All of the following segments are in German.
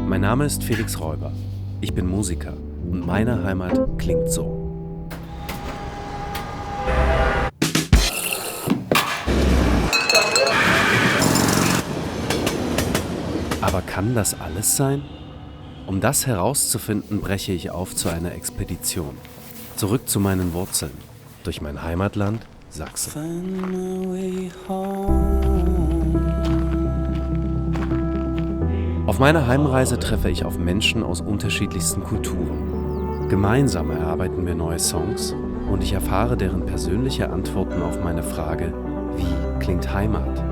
Mein Name ist Felix Räuber. Ich bin Musiker und meine Heimat klingt so. Aber kann das alles sein? Um das herauszufinden, breche ich auf zu einer Expedition. Zurück zu meinen Wurzeln, durch mein Heimatland Sachsen. Auf meiner Heimreise treffe ich auf Menschen aus unterschiedlichsten Kulturen. Gemeinsam erarbeiten wir neue Songs und ich erfahre deren persönliche Antworten auf meine Frage, wie klingt Heimat?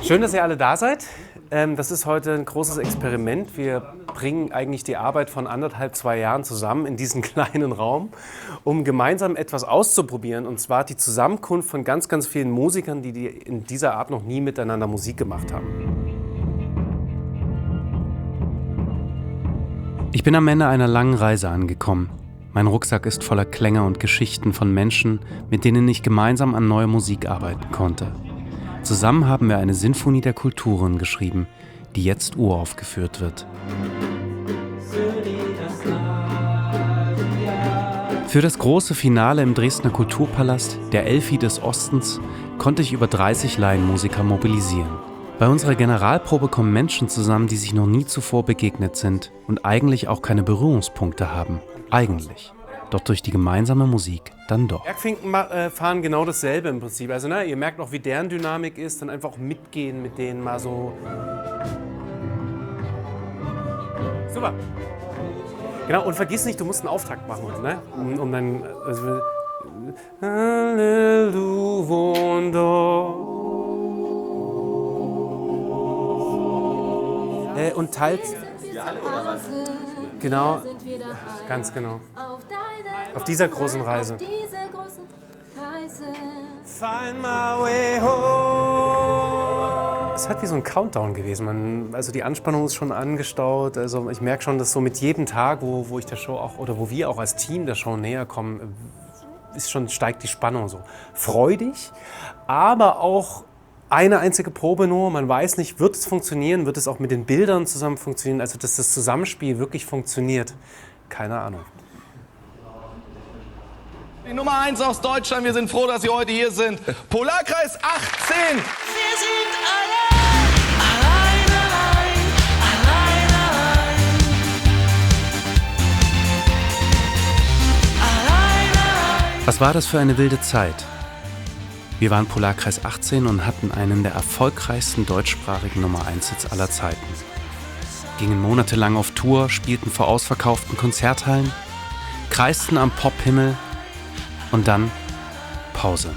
Schön, dass ihr alle da seid. Das ist heute ein großes Experiment. Wir bringen eigentlich die Arbeit von 2 Jahren zusammen in diesen kleinen Raum, um gemeinsam etwas auszuprobieren. Und zwar die Zusammenkunft von ganz, ganz vielen Musikern, die in dieser Art noch nie miteinander Musik gemacht haben. Ich bin am Ende einer langen Reise angekommen. Mein Rucksack ist voller Klänge und Geschichten von Menschen, mit denen ich gemeinsam an neuer Musik arbeiten konnte. Zusammen haben wir eine Sinfonie der Kulturen geschrieben, die jetzt uraufgeführt wird. Für das große Finale im Dresdner Kulturpalast, der Elfi des Ostens, konnte ich über 30 Laienmusiker mobilisieren. Bei unserer Generalprobe kommen Menschen zusammen, die sich noch nie zuvor begegnet sind und eigentlich auch keine Berührungspunkte haben. Eigentlich. Doch durch die gemeinsame Musik dann doch. Bergfinken fahren genau dasselbe im Prinzip. Also ihr merkt auch, wie deren Dynamik ist, dann einfach mitgehen mit denen mal so. Super. Genau, und vergiss nicht, du musst einen Auftakt machen, ne? Um dann. Also, und teilt. Genau, ganz genau. Auf dieser großen Reise. Find my way home. Es hat wie so ein Countdown gewesen. Also die Anspannung ist schon angestaut. Also ich merke schon, dass so mit jedem Tag, wo ich der Show auch oder wo wir auch als Team der Show näher kommen, steigt die Spannung so. Freudig, aber auch eine einzige Probe nur. Man weiß nicht, wird es funktionieren, wird es auch mit den Bildern zusammen funktionieren, also dass das Zusammenspiel wirklich funktioniert. Keine Ahnung. Die Nummer 1 aus Deutschland, wir sind froh, dass Sie heute hier sind. Polarkreis 18. Wir sind allein, allein. Was war das für eine wilde Zeit? Wir waren Polarkreis 18 und hatten einen der erfolgreichsten deutschsprachigen Nummer 1-Hits aller Zeiten. Gingen monatelang auf Tour, spielten vor ausverkauften Konzerthallen, kreisten am Pophimmel und dann Pause.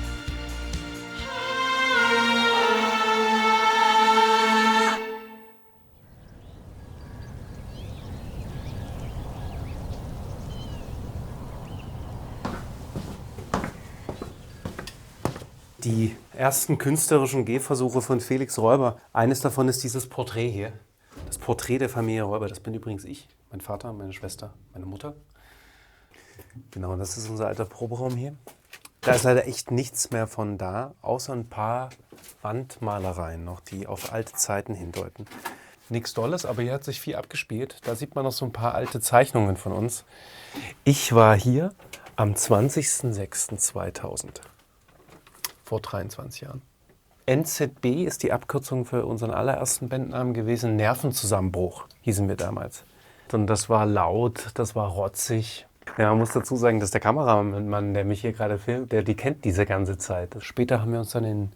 Die ersten künstlerischen Gehversuche von Felix Räuber. Eines davon ist dieses Porträt hier. Das Porträt der Familie Räuber. Das bin übrigens ich, mein Vater, meine Schwester, meine Mutter. Genau, das ist unser alter Proberaum hier. Da ist leider echt nichts mehr von da, außer ein paar Wandmalereien noch, die auf alte Zeiten hindeuten. Nichts Dolles, aber hier hat sich viel abgespielt. Da sieht man noch so ein paar alte Zeichnungen von uns. Ich war hier am 20.06.2000. Vor 23 Jahren. NZB ist die Abkürzung für unseren allerersten Bandnamen gewesen. Nervenzusammenbruch hießen wir damals. Und das war laut, das war rotzig. Ja, man muss dazu sagen, dass der Kameramann, der mich hier gerade filmt, die kennt diese ganze Zeit. Später haben wir uns dann in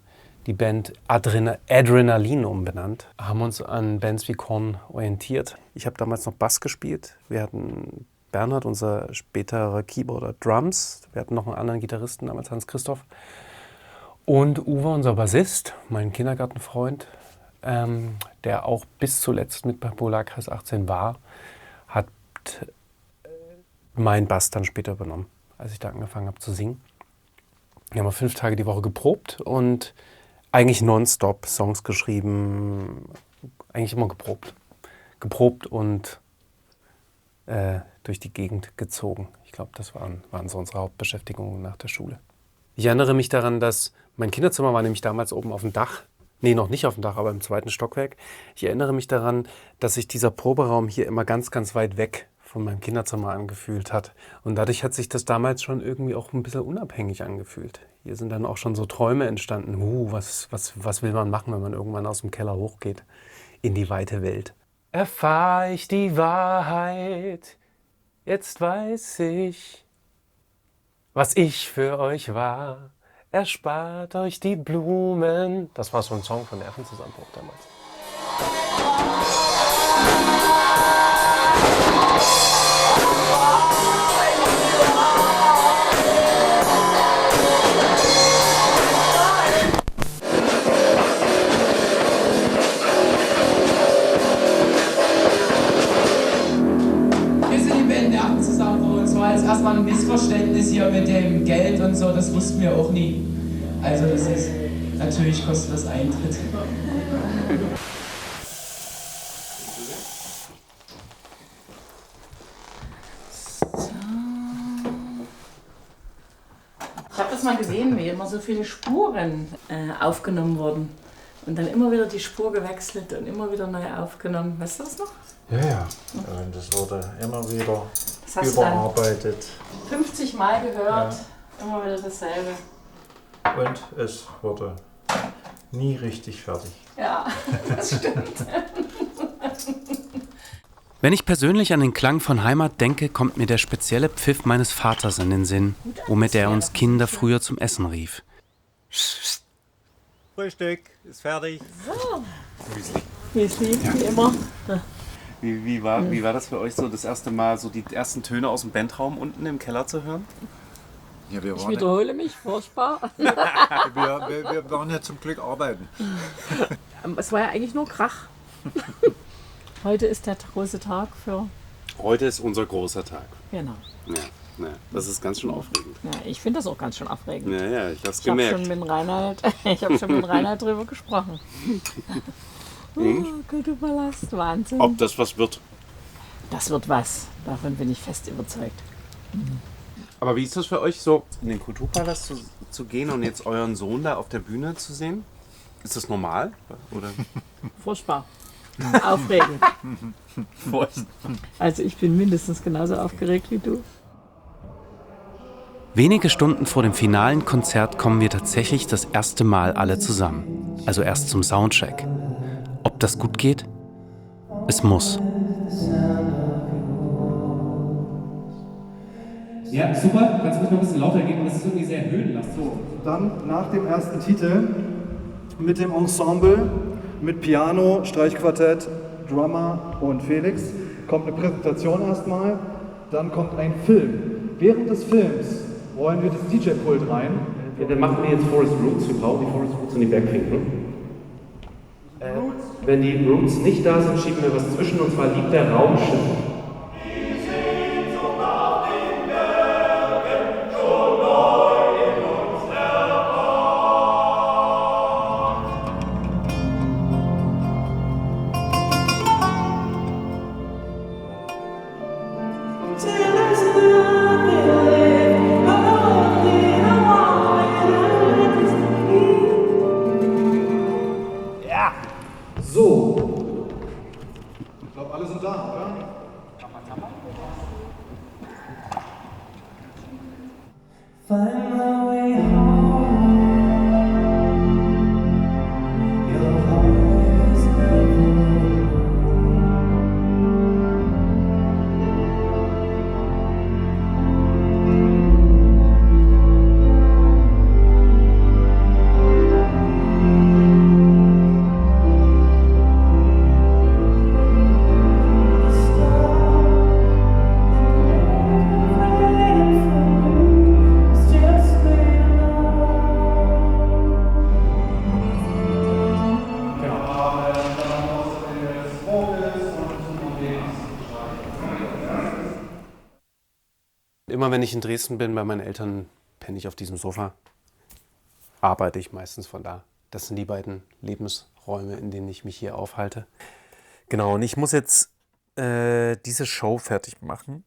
die Band Adrenalin umbenannt, haben uns an Bands wie Korn orientiert. Ich habe damals noch Bass gespielt. Wir hatten Bernhard, unser späterer Keyboarder, Drums. Wir hatten noch einen anderen Gitarristen, damals Hans-Christoph. Und Uwe, unser Bassist, mein Kindergartenfreund, der auch bis zuletzt mit bei Polarkreis 18 war, hat meinen Bass dann später übernommen. als ich da angefangen habe zu singen. Wir haben 5 Tage die Woche geprobt und eigentlich nonstop Songs geschrieben, eigentlich immer geprobt. Geprobt und durch die Gegend gezogen. Ich glaube, das waren so unsere Hauptbeschäftigungen nach der Schule. Ich erinnere mich daran, dass mein Kinderzimmer war nämlich damals oben auf dem Dach. Nee, noch nicht auf dem Dach, aber im 2. Stockwerk. Ich erinnere mich daran, dass sich dieser Proberaum hier immer ganz, ganz weit weg von meinem Kinderzimmer angefühlt hat. Und dadurch hat sich das damals schon irgendwie auch ein bisschen unabhängig angefühlt. Hier sind dann auch schon so Träume entstanden. Was will man machen, wenn man irgendwann aus dem Keller hochgeht in die weite Welt? Erfahr ich die Wahrheit, jetzt weiß ich, was ich für euch war. Erspart euch die Blumen. Das war so ein Song von Nervenzusammenbruch damals. Jetzt erstmal ein Missverständnis hier mit dem Geld und so, das wussten wir auch nie. Also das ist, natürlich kostet das Eintritt. Ich habe das mal gesehen, wie immer so viele Spuren aufgenommen wurden. Und dann immer wieder die Spur gewechselt und immer wieder neu aufgenommen. Weißt du das noch? Ja. Das wurde immer wieder überarbeitet. 50 Mal gehört, immer wieder dasselbe. Und es wurde nie richtig fertig. Ja, das stimmt. Wenn ich persönlich an den Klang von Heimat denke, kommt mir der spezielle Pfiff meines Vaters in den Sinn, womit er uns Kinder früher zum Essen rief. Frühstück ist fertig. So. Müsli, wie immer. Wie war das für euch so, das erste Mal so die ersten Töne aus dem Bandraum unten im Keller zu hören? Ja, Ich wiederhole mich, furchtbar. wir waren ja zum Glück arbeiten. Es war ja eigentlich nur Krach. Heute ist der große Tag für... Heute ist unser großer Tag. Genau. Ja, das ist ganz schön aufregend. Ja, ich finde das auch ganz schön aufregend. Ja, ich hab's Ich habe gemerkt. schon mit Reinhard drüber gesprochen. Kulturpalast, Wahnsinn. Ob das was wird. Das wird was. Davon bin ich fest überzeugt. Aber wie ist das für euch, so in den Kulturpalast zu gehen und jetzt euren Sohn da auf der Bühne zu sehen? Ist das normal? Oder? Furchtbar. Aufregend. Also ich bin mindestens genauso aufgeregt wie du. Wenige Stunden vor dem finalen Konzert kommen wir tatsächlich das erste Mal alle zusammen. Also erst zum Soundcheck. Ob das gut geht? Es muss. Ja, super. Kannst du mich noch ein bisschen lauter geben? Das ist irgendwie sehr höhenlastig. So, dann nach dem ersten Titel mit dem Ensemble, mit Piano, Streichquartett, Drummer und Felix kommt eine Präsentation erstmal. Dann kommt ein Film. Während des Films rollen wir das DJ-Pult rein. Ja, dann machen wir jetzt Forest Roots. Wir brauchen die Forest Roots und die Bergfinken. Wenn die Roots nicht da sind, schieben wir was zwischen, und zwar Lieb der Raumschiffe. So. Ich glaube, alle sind da, oder? Find my way home. Your heart is never. Still immer, wenn ich in Dresden bin, bei meinen Eltern, penne ich auf diesem Sofa. Arbeite ich meistens von da. Das sind die beiden Lebensräume, in denen ich mich hier aufhalte. Genau, und ich muss jetzt diese Show fertig machen.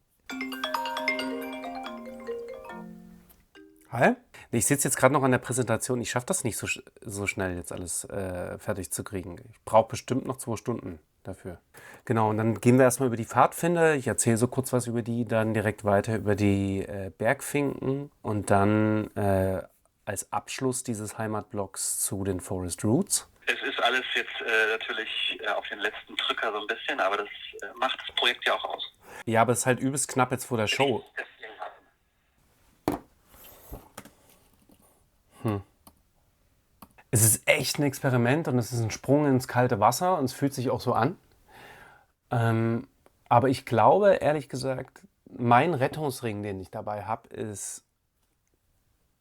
Hi? Ich sitze jetzt gerade noch an der Präsentation. Ich schaffe das nicht so schnell, jetzt alles fertig zu kriegen. Ich brauche bestimmt noch 2 Stunden dafür. Genau, und dann gehen wir erstmal über die Pfadfinder. Ich erzähle so kurz was über die, dann direkt weiter über die Bergfinken und dann als Abschluss dieses Heimatblocks zu den Forest Roots. Es ist alles jetzt natürlich auf den letzten Drücker so ein bisschen, aber das macht das Projekt ja auch aus. Ja, aber es ist halt übelst knapp jetzt vor der Show. Es ist echt ein Experiment und es ist ein Sprung ins kalte Wasser und es fühlt sich auch so an. Aber ich glaube, ehrlich gesagt, mein Rettungsring, den ich dabei habe, ist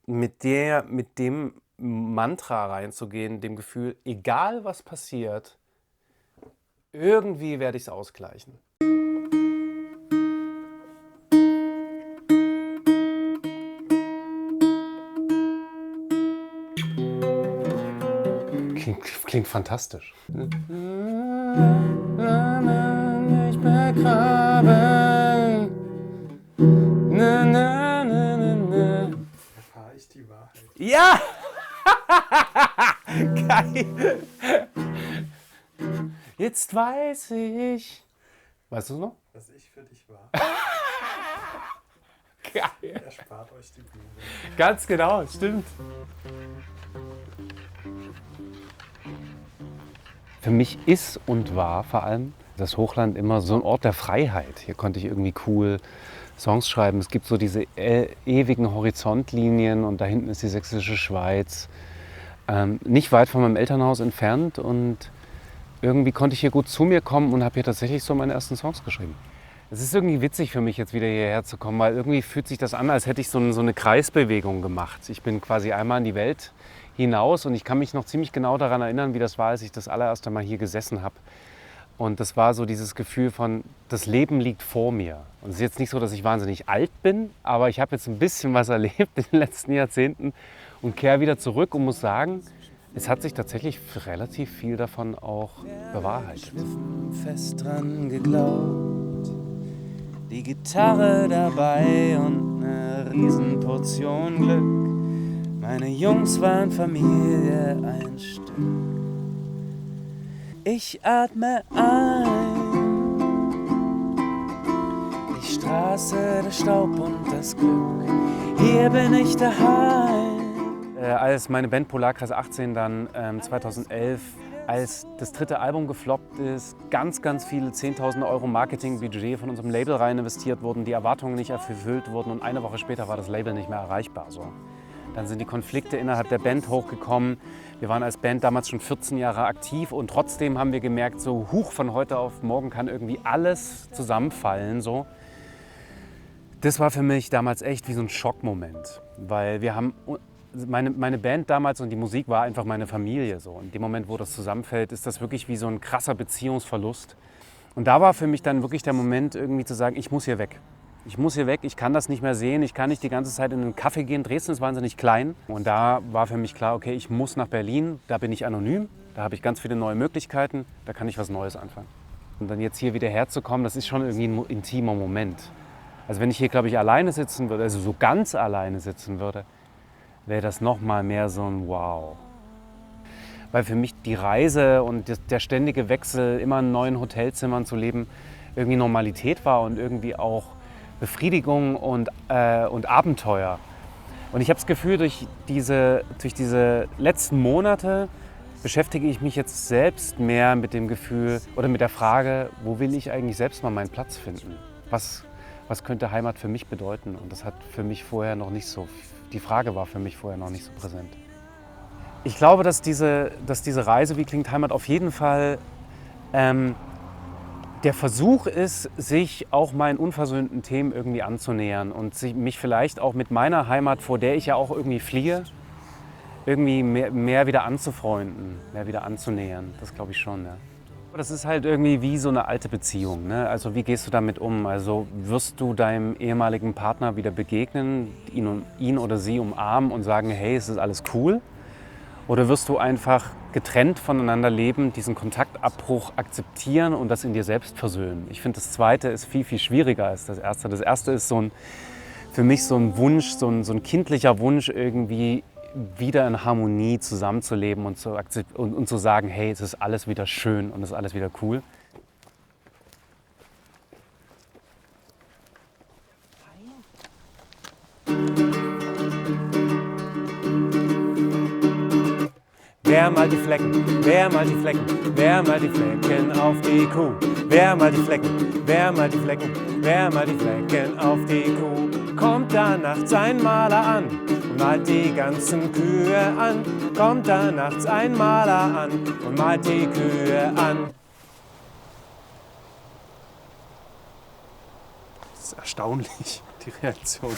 mit dem Mantra reinzugehen, dem Gefühl, egal was passiert, irgendwie werde ich es ausgleichen. Klingt fantastisch. Ich begraben. Erfahre ich die Wahrheit. Ja! Geil! Jetzt weiß ich. Weißt du es noch? Was ich für dich war. Geil! Erspart euch die Bühne. Ganz genau, stimmt. Für mich ist und war vor allem das Hochland immer so ein Ort der Freiheit. Hier konnte ich irgendwie cool Songs schreiben. Es gibt so diese ewigen Horizontlinien und da hinten ist die sächsische Schweiz. Nicht weit von meinem Elternhaus entfernt und irgendwie konnte ich hier gut zu mir kommen und habe hier tatsächlich so meine ersten Songs geschrieben. Es ist irgendwie witzig für mich, jetzt wieder hierher zu kommen, weil irgendwie fühlt sich das an, als hätte ich so eine Kreisbewegung gemacht. Ich bin quasi einmal in die Welt hinaus und ich kann mich noch ziemlich genau daran erinnern, wie das war, als ich das allererste Mal hier gesessen habe. Und das war so dieses Gefühl von, das Leben liegt vor mir. Und es ist jetzt nicht so, dass ich wahnsinnig alt bin, aber ich habe jetzt ein bisschen was erlebt in den letzten Jahrzehnten und kehre wieder zurück und muss sagen, es hat sich tatsächlich relativ viel davon auch bewahrheitet. Fest dran geglaubt, die Gitarre dabei und eine Riesenportion Glück. Meine Jungs waren Familie ein Stück. Ich atme ein, die Straße, der Staub und das Glück. Hier bin ich daheim. Als meine Band Polarkreis 18 dann 2011, als das 3. Album gefloppt ist, ganz viele 10.000 € Marketingbudget von unserem Label rein investiert wurden, die Erwartungen nicht erfüllt wurden und eine Woche später war das Label nicht mehr erreichbar. So. Dann sind die Konflikte innerhalb der Band hochgekommen. Wir waren als Band damals schon 14 Jahre aktiv und trotzdem haben wir gemerkt, so von heute auf morgen kann irgendwie alles zusammenfallen. So. Das war für mich damals echt wie so ein Schockmoment, weil wir haben meine Band damals und die Musik war einfach meine Familie. So. In dem Moment, wo das zusammenfällt, ist das wirklich wie so ein krasser Beziehungsverlust. Und da war für mich dann wirklich der Moment, irgendwie zu sagen, ich muss hier weg. Ich muss hier weg, ich kann das nicht mehr sehen, ich kann nicht die ganze Zeit in einen Café gehen. Dresden ist wahnsinnig klein. Und da war für mich klar, okay, ich muss nach Berlin, da bin ich anonym, da habe ich ganz viele neue Möglichkeiten, da kann ich was Neues anfangen. Und dann jetzt hier wieder herzukommen, das ist schon irgendwie ein intimer Moment. Also wenn ich hier, glaube ich, alleine sitzen würde, also so ganz alleine sitzen würde, wäre das noch mal mehr so ein Wow. Weil für mich die Reise und der ständige Wechsel, immer in neuen Hotelzimmern zu leben, irgendwie Normalität war und irgendwie auch Befriedigung und Abenteuer. Und ich habe das Gefühl, durch diese letzten Monate beschäftige ich mich jetzt selbst mehr mit dem Gefühl oder mit der Frage, wo will ich eigentlich selbst mal meinen Platz finden? Was könnte Heimat für mich bedeuten? Und das hat für mich vorher noch nicht so, die Frage war für mich vorher noch nicht so präsent. Ich glaube, dass diese Reise, wie klingt Heimat, auf jeden Fall der Versuch ist, sich auch meinen unversöhnten Themen irgendwie anzunähern und mich vielleicht auch mit meiner Heimat, vor der ich ja auch irgendwie fliehe, irgendwie mehr wieder anzufreunden, mehr wieder anzunähern. Das glaube ich schon, ja. Das ist halt irgendwie wie so eine alte Beziehung, ne? Also wie gehst du damit um? Also wirst du deinem ehemaligen Partner wieder begegnen, ihn oder sie umarmen und sagen, hey, es ist alles cool? Oder wirst du einfach getrennt voneinander leben, diesen Kontaktabbruch akzeptieren und das in dir selbst versöhnen? Ich finde, das Zweite ist viel, viel schwieriger als das Erste. Das Erste ist für mich so ein Wunsch, so ein kindlicher Wunsch, irgendwie wieder in Harmonie zusammenzuleben und zu sagen, hey, es ist alles wieder schön und es ist alles wieder cool. Wer malt die Flecken, wer malt die Flecken, wer malt die Flecken auf die Kuh? Wer malt die Flecken, wer malt die Flecken, wer malt die Flecken auf die Kuh? Kommt da nachts ein Maler an und malt die ganzen Kühe an. Kommt da nachts ein Maler an und malt die Kühe an. Das ist erstaunlich, die Reaktion.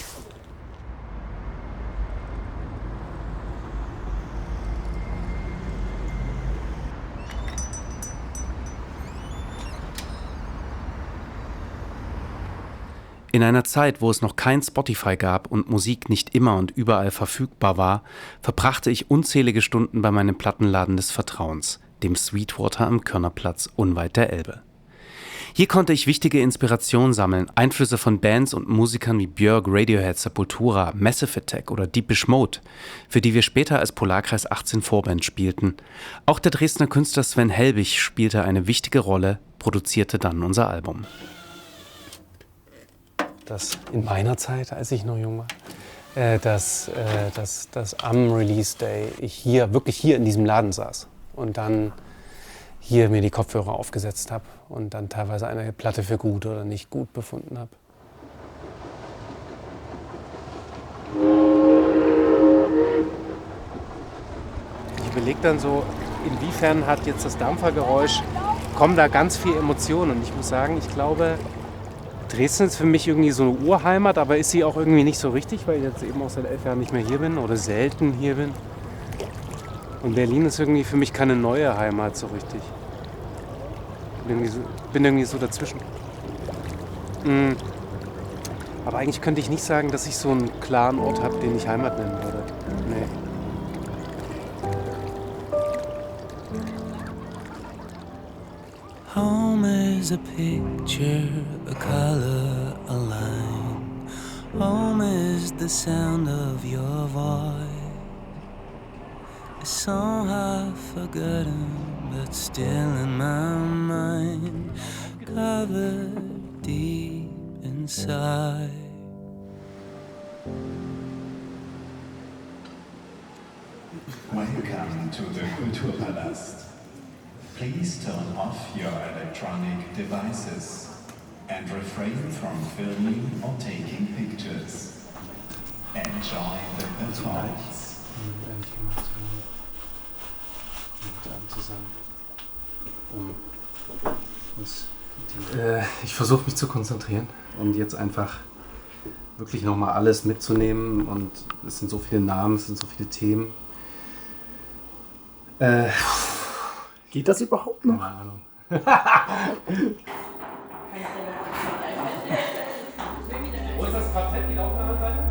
In einer Zeit, wo es noch kein Spotify gab und Musik nicht immer und überall verfügbar war, verbrachte ich unzählige Stunden bei meinem Plattenladen des Vertrauens, dem Sweetwater am Körnerplatz unweit der Elbe. Hier konnte ich wichtige Inspiration sammeln, Einflüsse von Bands und Musikern wie Björk, Radiohead, Sepultura, Massive Attack oder Deepish Mode, für die wir später als Polarkreis 18 Vorband spielten. Auch der Dresdner Künstler Sven Helbig spielte eine wichtige Rolle, produzierte dann unser Album. Dass in meiner Zeit, als ich noch jung war, dass am Release Day ich wirklich hier in diesem Laden saß und dann hier mir die Kopfhörer aufgesetzt habe und dann teilweise eine Platte für gut oder nicht gut befunden habe. Ich überlege dann so, inwiefern hat jetzt das Dampfergeräusch, kommen da ganz viele Emotionen und ich muss sagen, ich glaube, Dresden ist für mich irgendwie so eine Urheimat, aber ist sie auch irgendwie nicht so richtig, weil ich jetzt eben auch seit 11 Jahren nicht mehr hier bin oder selten hier bin. Und Berlin ist irgendwie für mich keine neue Heimat so richtig. Bin irgendwie so dazwischen. Aber eigentlich könnte ich nicht sagen, dass ich so einen klaren Ort habe, den ich Heimat nennen würde. Nee. Home is a picture, a color, a line. Home is the sound of your voice. A song half forgotten, but still in my mind, covered deep inside. Welcome to the Kulturpalast. Please turn off your electronic devices and refrain from filming or taking pictures. Enjoy the performance. Ich versuche mich zu konzentrieren und jetzt einfach wirklich nochmal alles mitzunehmen und es sind so viele Namen, es sind so viele Themen. Geht das überhaupt noch? Keine Ahnung. Wo ist das Quartett? Geht auf der anderen Seite?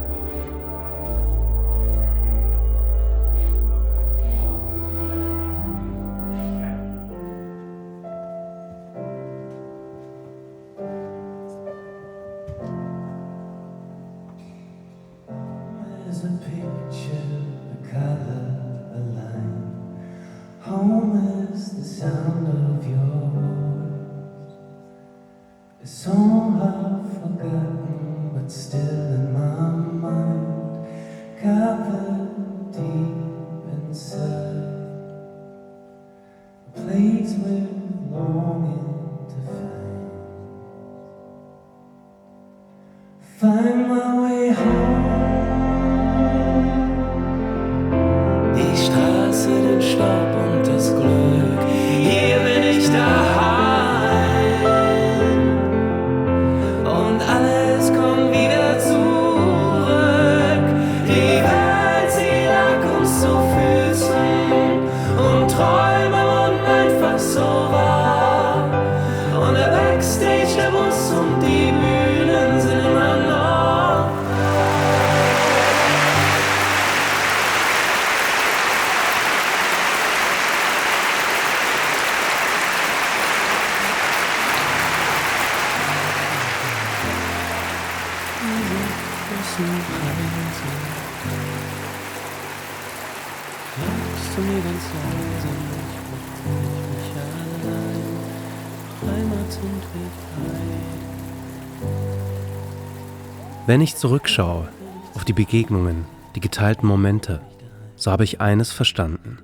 Home is the sound of your voice. A song half forgotten, but still in my mind, covered deep inside. A place we're longing to find my way home. Die Straße, den Staub und das Glück, hier bin ich daheim. Und alles kommt wieder zurück. Die Welt, sie lag uns zu Füßen und Träume wurden einfach so wahr. Sagst du mir ganz leise, ich mich allein, Heimat sind wir frei. Wenn ich zurückschaue auf die Begegnungen, die geteilten Momente, so habe ich eines verstanden.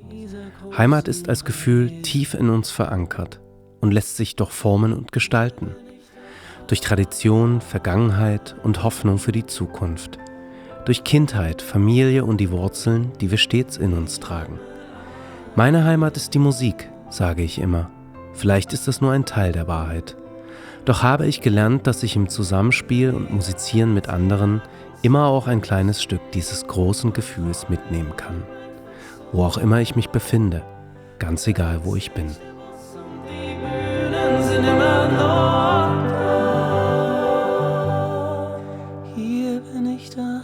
Heimat ist als Gefühl tief in uns verankert und lässt sich doch formen und gestalten. Durch Tradition, Vergangenheit und Hoffnung für die Zukunft. Durch Kindheit, Familie und die Wurzeln, die wir stets in uns tragen. Meine Heimat ist die Musik, sage ich immer. Vielleicht ist das nur ein Teil der Wahrheit. Doch habe ich gelernt, dass ich im Zusammenspiel und Musizieren mit anderen immer auch ein kleines Stück dieses großen Gefühls mitnehmen kann. Wo auch immer ich mich befinde, ganz egal, wo ich bin. Hier bin ich daheim.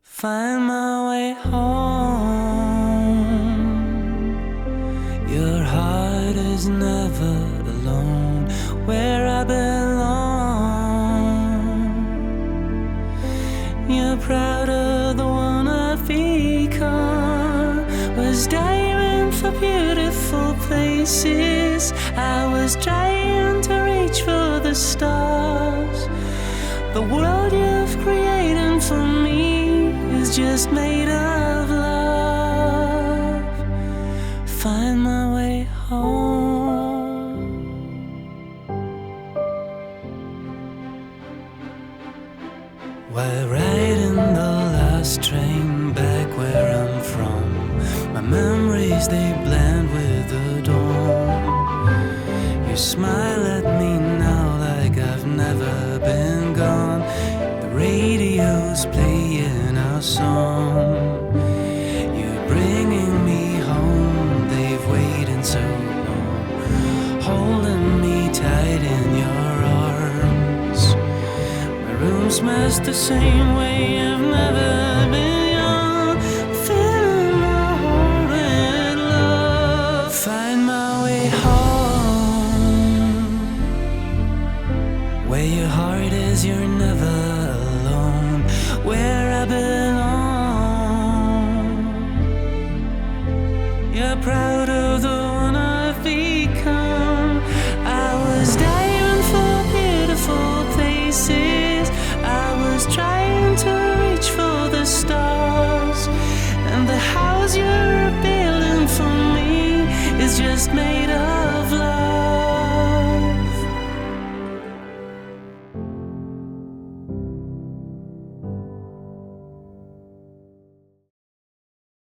Find my way home. Your heart is never alone. Where I belong. You're proud of the one I've become. Was diving for beautiful places. I was trying to reach for the stars. The world you've created for me is just made of love. Find my way home. While riding the last train back where I'm from, my memories they blend with the dawn. You smile at me now like I've never been gone. The radio's playing our song. You're bringing me home, they've waited so long. Holding me tight in your arms. My room smells the same way, I've never been young. Filling my heart with love. Find my way home. Where your heart is, you're never alone. Where I belong. You're proud of the one I've become. I was diving for beautiful places.